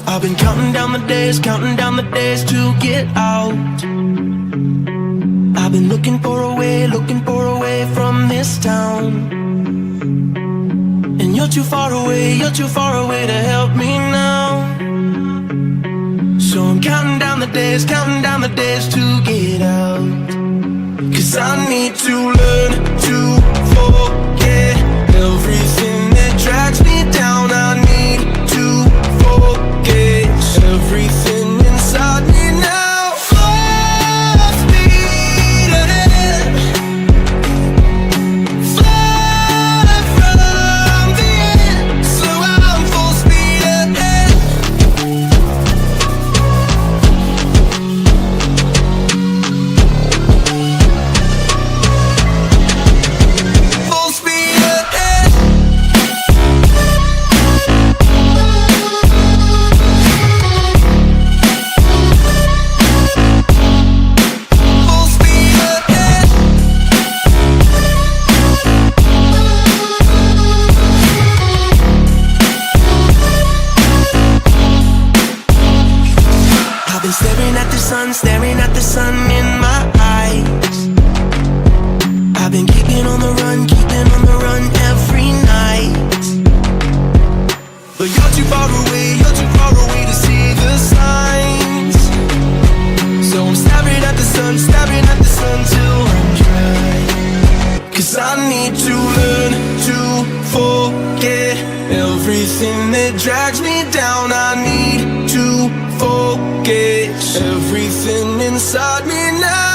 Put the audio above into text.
I've been counting down the days to get out. I've been looking for a way from this town. And you're too far away to help me now. So I'm counting down the days to get out. 'Cause I need to learn to forget everything that drags me down. I need to forget everything inside me now. Full speed ahead, fly from the end. So I'm full speed ahead. Full speed ahead. Full speed ahead. I've been staring at the sun in my eyes. I've been keeping on the run every night. But you're too far away to see the signs. So I'm staring at the sun till I'm dry. 'Cause I need to learn to forget everything that drags me down. I need to forget everything inside me now.